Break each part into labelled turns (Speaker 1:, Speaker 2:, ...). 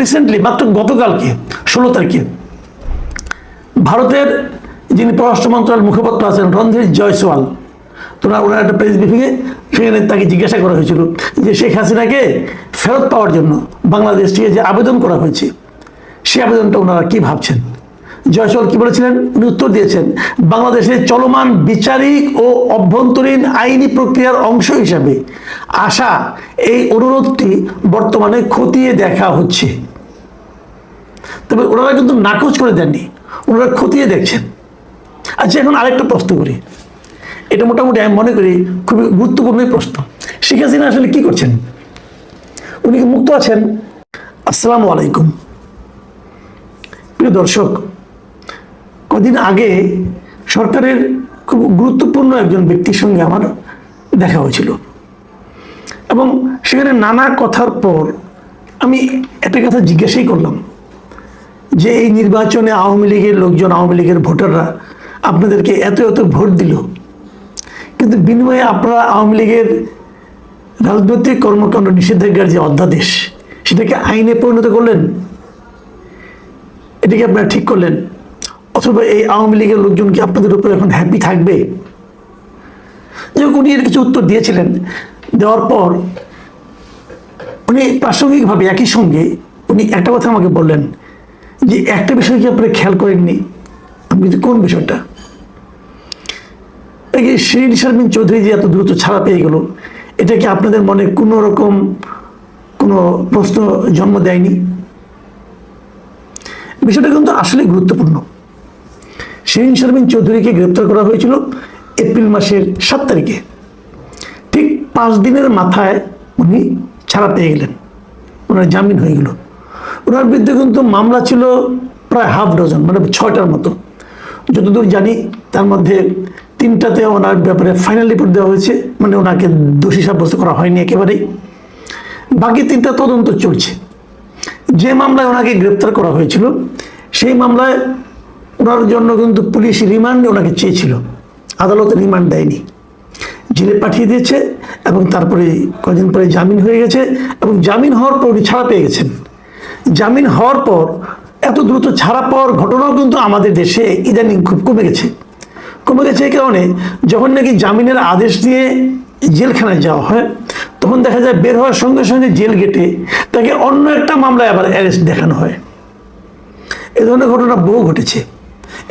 Speaker 1: Recently মাত্র গতকালকে 16 তারিখে ভারতের যিনি পররাষ্ট্র মন্ত্রণালয়ের মুখপাত্র আছেন রণধীর জয়সওয়াল, ওনার একটা প্রেস ব্রিফিংয়ে সেখানে তাকে জিজ্ঞাসা করা হয়েছিল যে শেখ হাসিনাকে ফেরত পাওয়ার জন্য বাংলাদেশ থেকে যে আবেদন করা হয়েছে সেই আবেদনটা ওনারা কি ভাবছেন। জয়সওয়াল কি বলেছিলেন, উনি উত্তর দিয়েছেন, বাংলাদেশের চলমান বিচারিক ও অভ্যন্তরীণ আইনি প্রক্রিয়ার অংশ হিসাবে আসা এই অনুরোধটি বর্তমানে খতিয়ে দেখা হচ্ছে। তবে ওনারা কিন্তু নাকচ করে দেননি, ওনারা খতিয়ে দেখছেন। আচ্ছা, এখন আরেকটা প্রশ্ন করি, এটা মোটামুটি আমি মনে করি খুবই গুরুত্বপূর্ণ প্রশ্ন। শেখ হাসিনা আসলে কি করছেন? উনি কি মুক্ত আছেন? আসসালামু আলাইকুম প্রিয় দর্শক, কদিন আগে সরকারের খুব গুরুত্বপূর্ণ একজন ব্যক্তির সঙ্গে আমার দেখা হয়েছিল এবং সেখানে নানা কথার পর আমি একটা কথা জিজ্ঞাসাই করলাম যে এই নির্বাচনে আওয়ামী লীগের লোকজন, আওয়ামী লীগের ভোটাররা আপনাদেরকে এত এত ভোট দিল, কিন্তু বিনিময়ে আপনারা আওয়ামী লীগের রাজনৈতিক কর্মকাণ্ড নিষেধাজ্ঞার যে অধ্যাদেশ সেটাকে আইনে পরিণত করলেন, এটাকে আপনারা ঠিক করলেন, অথবা এই আওয়ামী লীগের লোকজন কি আপনাদের উপর এখন হ্যাপি থাকবে? উনি এর কিছু উত্তর দিয়েছিলেন। দেওয়ার পর উনি প্রাসঙ্গিকভাবে একই সঙ্গে উনি একটা কথা আমাকে বললেন যে একটা বিষয় কি আপনারা খেয়াল করেননি? আপনি কোন বিষয়টা? শিরিন শারমিন চৌধুরী যে এত দ্রুত ছাড়া পেয়ে গেল, এটা কি আপনাদের মনে কোনো রকম কোনো প্রশ্ন জন্ম দেয়নি? বিষয়টা কিন্তু আসলে গুরুত্বপূর্ণ। শিরিন শারমিন চৌধুরীকে গ্রেপ্তার করা হয়েছিল এপ্রিল মাসের 7 তারিখে। ঠিক 5 দিনের মাথায় উনি ছাড়া পেয়ে গেলেন, ওনার জামিন হয়ে গেল। ওনার বিরুদ্ধে কিন্তু মামলা ছিল প্রায় হাফ ডজন, মানে 6টার মতো। যতদূর জানি তার মধ্যে 3টাতে ওনার ব্যাপারে ফাইনাল রিপোর্ট দেওয়া হয়েছে, মানে ওনাকে দোষী সাব্যস্ত করা হয়নি একেবারেই। বাকি 3টা তদন্ত চলছে। যে মামলায় ওনাকে গ্রেপ্তার করা হয়েছিল সেই মামলায় ওনার জন্য কিন্তু পুলিশ রিমান্ডে ওনাকে চেয়েছিল, আদালত রিমান্ড দেয়নি, জেলে পাঠিয়ে দিয়েছে এবং তারপরে কদিন পরে জামিন হয়ে গেছে এবং জামিন হওয়ার পর উনি ছাড়া পেয়ে গেছেন। জামিন হওয়ার পর এত দ্রুত ছাড়া পাওয়ার ঘটনাও কিন্তু আমাদের দেশে ইদানিং খুব কমে গেছে এই কারণে যখন নাকি জামিনের আদেশ দিয়ে জেলখানায় যাওয়া হয় তখন দেখা যায় বের হওয়ার সঙ্গে সঙ্গে জেল গেটে তাকে অন্য একটা মামলায় আবার অ্যারেস্ট দেখানো হয়। এ ধরনের ঘটনা বহু ঘটেছে।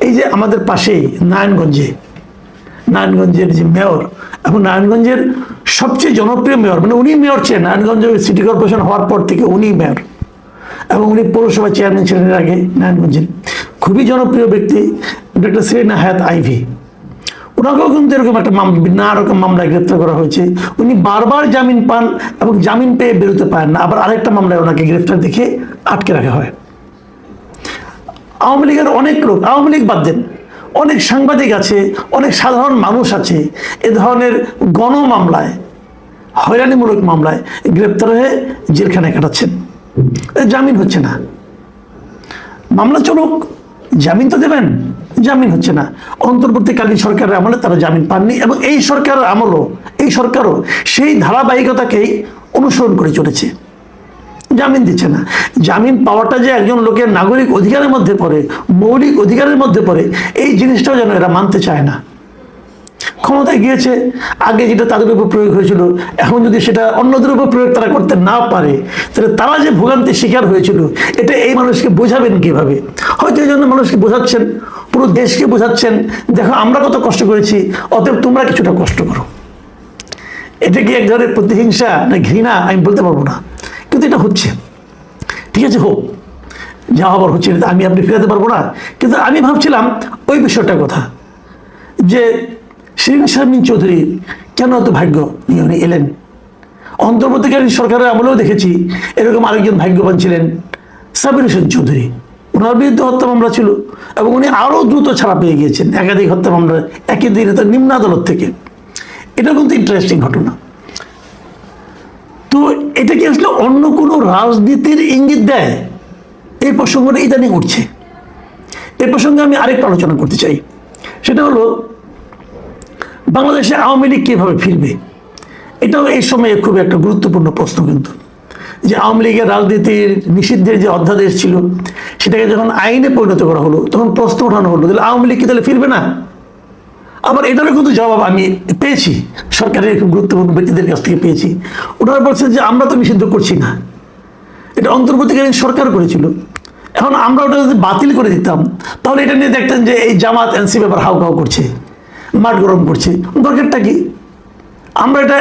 Speaker 1: এই যে আমাদের পাশেই নারায়ণগঞ্জের যে মেয়র, এবং নারায়ণগঞ্জের সবচেয়ে জনপ্রিয় মেয়র, মানে উনি মেয়র ছিলেন নারায়ণগঞ্জ সিটি কর্পোরেশন হওয়ার পর থেকে, উনি মেয়র এবং উনি পৌরসভা চেয়ারম্যান ছিলেন এর আগে নারায়ণগঞ্জের। খুবই জনপ্রিয় ব্যক্তি ডক্টর সেলিনা হায়াৎ আইভি, ওনাকেও কিন্তু এরকম একটা নানা রকম মামলায় গ্রেপ্তার করা হয়েছে। উনি বারবার জামিন পান এবং জামিন পেয়ে বেরোতে পারেন না, আবার আরেকটা মামলায় ওনাকে গ্রেপ্তার দেখে আটকে রাখা হয়। আওয়ামী লীগের অনেক লোক, আওয়ামী লীগ বাদ দেন, অনেক সাংবাদিক আছে, অনেক সাধারণ মানুষ আছে এ ধরনের গণ মামলায়, হয়রানিমূলক মামলায় গ্রেপ্তার হয়ে জেলখানায় কাটাচ্ছেন, জামিন হচ্ছে না। মামলা চলুক, জামিন তো দেবেন, জামিন হচ্ছে না। অন্তর্বর্তীকালীন সরকারের আমলে তারা জামিন পাননি এবং এই সরকারের আমলও, এই সরকারও সেই ধারাবাহিকতাকেই অনুসরণ করে চলেছে, জামিন দিচ্ছে না। জামিন পাওয়াটা যে একজন লোকের নাগরিক অধিকারের মধ্যে পড়ে, মৌলিক অধিকারের মধ্যে পড়ে, এই জিনিসটাও যেন এরা মানতে চায় না। ক্ষমতায় গিয়েছে, আগে যেটা তাদের উপর প্রয়োগ হয়েছিল এখন যদি সেটা অন্যদের উপর প্রয়োগ তারা করতে না পারে তাহলে তারা যে ভোগান্তির শিকার হয়েছিল এটা এই মানুষকে বোঝাবেন কিভাবে? হয়তো এই জন্য মানুষকে বোঝাচ্ছেন, পুরো দেশকে বোঝাচ্ছেন, দেখো আমরা কত কষ্ট করেছি, অতএব তোমরা কিছুটা কষ্ট করো। এটা কি এক ধরনের প্রতিহিংসা না ঘৃণা আমি বলতে পারবো না, কিন্তু এটা হচ্ছে। ঠিক আছে, হোক, যা হবার হচ্ছে, আমি আপনি ফেরাতে পারবো না। কিন্তু আমি ভাবছিলাম ওই বিষয়টার কথা যে শিরিন শারমিন চৌধুরী কেন এত ভাগ্য নিয়ে উনি এলেন। অন্তর্বর্তীকালীন সরকারের আমলেও দেখেছি এরকম আরেকজন ভাগ্যবান ছিলেন সাবির হোসেন চৌধুরী, ওনার বিরুদ্ধে হত্যা মামলা ছিল এবং উনি আরও দ্রুত ছাড়া পেয়ে গিয়েছেন একাধিক হত্যা মামলা একই দিনে তার নিম্ন আদালত থেকে। এটা কিন্তু ইন্টারেস্টিং ঘটনা। তো এটা কি আসলে অন্য কোনো রাজনীতির ইঙ্গিত দেয়? এই প্রসঙ্গটা ইদানিং উঠছে। এই প্রসঙ্গে আমি আরেকটা আলোচনা করতে চাই, সেটা হলো বাংলাদেশে আওয়ামী লীগ কীভাবে ফিরবে। এটাও এই সময়ে খুব একটা গুরুত্বপূর্ণ প্রশ্ন। কিন্তু যে আওয়ামী লীগের রাজনীতির নিষিদ্ধের যে অধ্যাদেশ ছিল সেটাকে যখন আইনে পরিণত করা হলো তখন প্রশ্ন ওঠানো হলো তাহলে আওয়ামী লীগ কি তাহলে ফিরবে না? আবার এটারও কিন্তু জবাব আমি পেয়েছি সরকারের খুব গুরুত্বপূর্ণ ব্যক্তিদের কাছ থেকে পেয়েছি। ওনারা বলছেন যে আমরা তো নিষিদ্ধ করছি না, এটা অন্তর্বর্তীকালীন সরকার করেছিল, এখন আমরা ওটা যদি বাতিল করে দিতাম তাহলে এটা নিয়ে দেখতেন যে এই জামাত এনসিপি আবার হাউ কাউ করছে, মাঠ গরম করছে। দরকারটা কি? আমরা এটা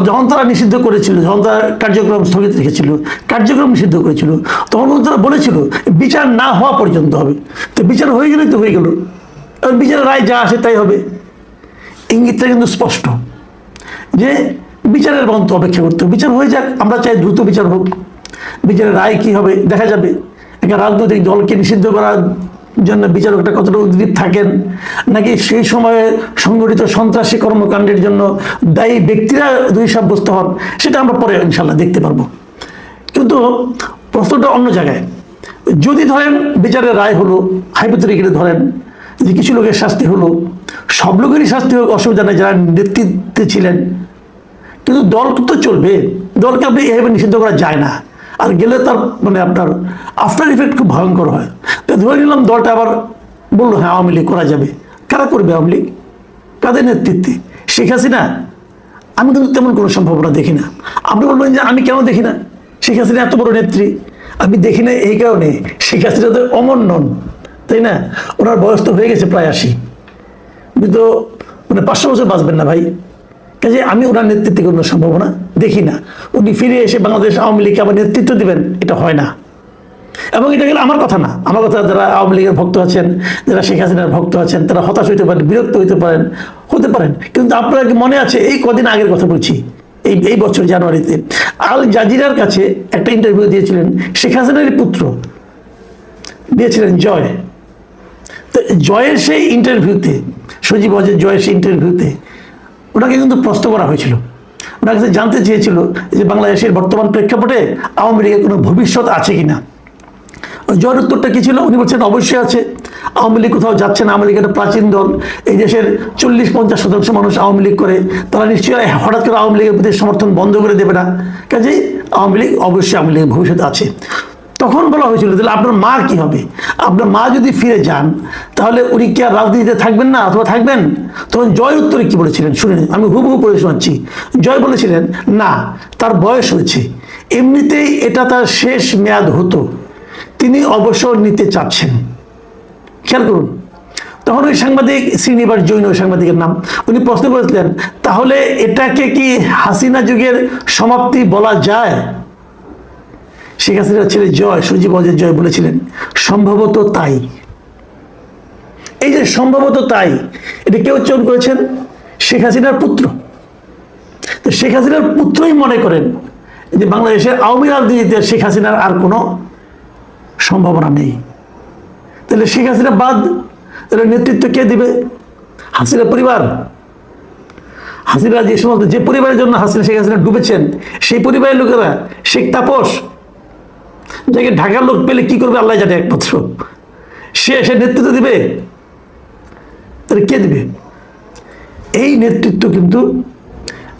Speaker 1: যখন তারা নিষিদ্ধ করেছিল, যখন তারা কার্যক্রম স্থগিত রেখেছিল, কার্যক্রম নিষিদ্ধ করেছিল, তখন কিন্তু তারা বলেছিল বিচার না হওয়া পর্যন্ত হবে। তো বিচার হয়ে গেলেই তো হয়ে গেল, এবং বিচারের রায় যা আসে তাই হবে। ইঙ্গিতটা কিন্তু স্পষ্ট যে বিচারের পর্যন্ত অপেক্ষা করতে হবে। বিচার হয়ে যাক, আমরা চাই দ্রুত বিচার হোক। বিচারের রায় কি হবে দেখা যাবে। একটা রাজনৈতিক দলকে নিষিদ্ধ করার জন্য বিচারকটা কতটা উদ্গ্রীব থাকেন, নাকি সেই সময়ে সংগঠিত সন্ত্রাসী কর্মকাণ্ডের জন্য দায়ী ব্যক্তিরা দোষী সাব্যস্ত হন, সেটা আমরা পরে ইনশাল্লাহ দেখতে পারবো। কিন্তু প্রশ্নটা অন্য জায়গায়। যদি ধরেন বিচারের রায় হলো, হাইপোথেটিক্যালি ধরেন যে কিছু লোকের শাস্তি হলো, সব লোকেরই শাস্তি হোক, অসুবিধা নেই যারা নেতৃত্বে ছিলেন, কিন্তু দল তো চলবে, দলকে আপনি এভাবে নিষিদ্ধ করা যায় না। আর গেলে তার মানে আপনার আফটার ইফেক্ট খুব ভয়ঙ্কর হয়। তো ধরে নিলাম দলটা আবার বললো হ্যাঁ আওয়ামী লীগ করা যাবে। কারা করবে আওয়ামী লীগ? কাদের নেতৃত্বে? শেখ হাসিনা? আমি কিন্তু তেমন কোনো সম্ভাবনা দেখি না। আপনি বলবেন যে আমি কেন দেখি না? শেখ হাসিনা এত বড় নেত্রী, আমি দেখি না এই কারণে শেখ হাসিনা তো অমর নন, তাই না? ওনার বয়স তো হয়ে গেছে প্রায় 80, উনি তো মানে 500 বছর বাঁচবেন না ভাই। কাজে আমি ওনার নেতৃত্বে কোনো সম্ভাবনা দেখি না। উনি ফিরে এসে বাংলাদেশ আওয়ামী লীগকে আবার নেতৃত্ব দিবেন, এটা হয় না। এবং এটা গেলে আমার কথা না, আমার কথা যারা আওয়ামী লীগের ভক্ত আছেন, যারা শেখ হাসিনার ভক্ত আছেন, তারা হতাশ হইতে পারেন, বিরক্ত হতে পারেন। কিন্তু আপনার কি মনে আছে, এই কদিন আগের কথা বলছি, এই বছর জানুয়ারিতে আল জাজিরার কাছে একটা ইন্টারভিউ দিয়েছিলেন শেখ হাসিনারই পুত্র, দিয়েছিলেন জয়। তো জয়ের সেই ইন্টারভিউতে, সজীব অজয় জয়ের সেই ইন্টারভিউতে ওনাকে কিন্তু প্রশ্ন করা হয়েছিল। ওনার কাছে জানতে চেয়েছিল যে বাংলাদেশের বর্তমান প্রেক্ষাপটে আওয়ামী লীগের কোনো ভবিষ্যৎ আছে কিনা। জয়ের উত্তরটা কি ছিল? উনি বলছেন অবশ্যই আছে, আওয়ামী লীগ কোথাও যাচ্ছে না, আওয়ামী লীগ একটা প্রাচীন দল, এই দেশের 40-50% মানুষ আওয়ামী লীগ করে, তারা নিশ্চয়ই হঠাৎ করে আওয়ামী লীগের প্রতি সমর্থন বন্ধ করে দেবে না। কাজেই আওয়ামী লীগ অবশ্যই আওয়ামী লীগের ভবিষ্যৎ আছে। তখন বলা হয়েছিল তাহলে আপনার মা কি হবে? আপনার মা যদি ফিরে যান তাহলে উনি কি আর রাজনীতিতে থাকবেন না অথবা থাকবেন? তখন জয়ের উত্তরে কি বলেছিলেন শুনে আমি হুবহু পড়ে শোনাচ্ছি। জয় বলেছিলেন না, তার বয়স হয়েছে, এমনিতেই এটা তার শেষ মেয়াদ হতো, তিনি অবসর নিতে চাচ্ছেন। খেয়াল করুন, তখন ওই সাংবাদিক শ্রীনিবাস জৈন, ওই সাংবাদিকের নাম, উনি প্রশ্ন করেছিলেন তাহলে এটাকে কি হাসিনা যুগের সমাপ্তি বলা যায়? শেখ হাসিনার ছেলে জয়, সজীব অজয় জয় বলেছিলেন সম্ভবত তাই। এই যে সম্ভবত তাই, এটা কে উচ্চারণ করেছেন? শেখ হাসিনার পুত্র। তো শেখ হাসিনার পুত্রই মনে করেন যে বাংলাদেশের আওয়ামী রাজনীতিতে শেখ হাসিনার আর কোনো সম্ভাবনা নেই। তাহলে শেখ হাসিনা বাদ, তাহলে নেতৃত্ব কে দিবে? হাসিনা পরিবার। হাসিনা যে সমস্ত, যে পরিবারের জন্য শেখ হাসিনা ডুবেছেন, সেই পরিবারের লোকেরা, শেখ তাপস, যাকে ঢাকার লোক পেলে কি করবে আল্লাহ জানে একমাত্র, সে নেতৃত্ব দিবে? তাহলে কে দিবে? এই নেতৃত্ব কিন্তু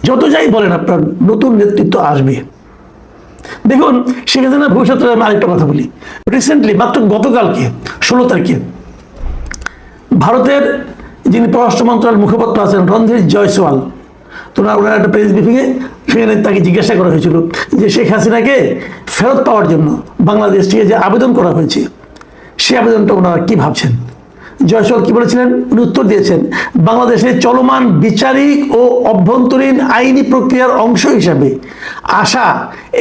Speaker 1: যত যাই বলেন আপনার নতুন নেতৃত্ব আসবে। দেখুন শেখ হাসিনার ভবিষ্যতে আমি আরেকটা কথা বলি। রিসেন্টলি মাত্র গতকালকে 16 তারিখে ভারতের যিনি পররাষ্ট্র মন্ত্রণালয়ের মুখপাত্র আছেন রণধীর জয়সওয়াল, ওনার একটা প্রেস ব্রিফিংয়ে সেখানে তাকে জিজ্ঞাসা করা হয়েছিল যে শেখ হাসিনাকে ফেরত পাওয়ার জন্য বাংলাদেশ থেকে যে আবেদন করা হয়েছে সেই আবেদনটা ওনারা কী ভাবছেন। জয়সওয়াল কি বলেছিলেন? উনি উত্তর দিয়েছেন বাংলাদেশের চলমান বিচারিক ও অভ্যন্তরীণ আইনি প্রক্রিয়ার অংশ হিসাবে আসা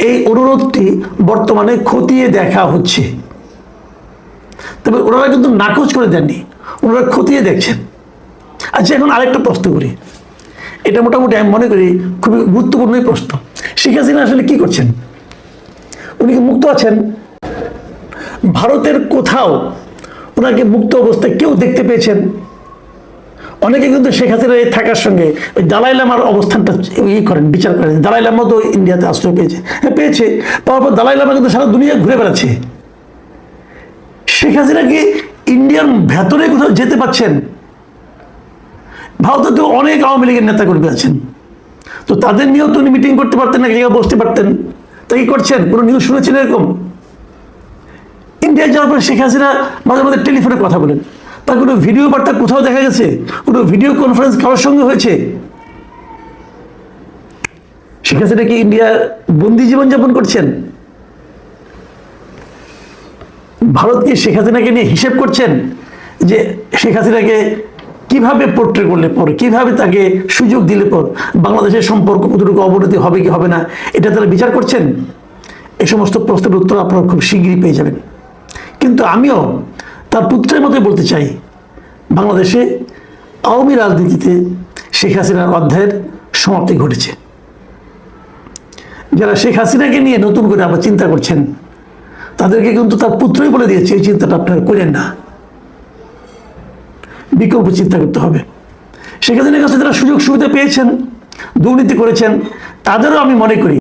Speaker 1: এই অনুরোধটি বর্তমানে খতিয়ে দেখা হচ্ছে। তবে ওনারা কিন্তু নাকচ করে দেননি, ওনারা খতিয়ে দেখছেন। আচ্ছা এখন আরেকটা প্রশ্ন করি, এটা মোটামুটি আমি মনে করি খুবই গুরুত্বপূর্ণই প্রশ্ন। শেখ হাসিনা আসলে কি করছেন? উনি কি মুক্ত আছেন? ভারতের কোথাও ওনাকে মুক্ত অবস্থায় কেউ দেখতে পেয়েছেন? অনেকে কিন্তু শেখ হাসিনার এই থাকার সঙ্গে ওই দালাই লামার অবস্থানটা করেন, বিচার করেন। দালাই লামা তো ইন্ডিয়াতে আশ্রয় পেয়েছে, হ্যাঁ পেয়েছে, পাওয়ার পর দালাই লামা কিন্তু সারা দুনিয়া ঘুরে বেড়াচ্ছে। শেখ হাসিনা কি ইন্ডিয়ার ভেতরে কোথাও যেতে পারছেন? ভারতে তো অনেক আওয়ামী লীগের নেতা কর্মী আছেন, তো তাদের নিয়েও তো উনি মিটিং করতে পারতেন, এক জায়গায় বসতে পারতেন, তা কি করছেন? কোনো নিউজ শুনেছেন এরকম? ইন্ডিয়া যাওয়ার পরে শেখ হাসিনা মাঝে মাঝে টেলিফোনে কথা বলেন, তার কোনো ভিডিও বার্তা কোথাও দেখা গেছে? কোনো ভিডিও কনফারেন্স কারোর সঙ্গে হয়েছে? শেখ হাসিনা কি ইন্ডিয়ার বন্দি জীবনযাপন করছেন? ভারতকে শেখ হাসিনাকে নিয়ে হিসেব করছেন যে শেখ হাসিনাকে কিভাবে পোর্ট্রে করলে পর, কিভাবে তাকে সুযোগ দিলে পর বাংলাদেশের সম্পর্ক কতটুকু অবনতি হবে কি হবে না, এটা তারা বিচার করছেন? এই সমস্ত প্রশ্নের উত্তর আপনারা খুব শীঘ্রই পেয়ে যাবেন। কিন্তু আমিও তার পুত্রের মতোই বলতে চাই, বাংলাদেশে আওয়ামী রাজনীতিতে শেখ হাসিনার অধ্যায়ের সমাপ্তি ঘটেছে। যারা শেখ হাসিনাকে নিয়ে নতুন করে আবার চিন্তা করছেন, তাদেরকে কিন্তু তার পুত্রই বলে দিয়েছে এই চিন্তাটা আপনারা করেন না, বিকল্প চিন্তা করতে হবে। শেখ হাসিনার কাছে যারা সুযোগ সুবিধা পেয়েছেন, দুর্নীতি করেছেন, তাদেরও আমি মনে করি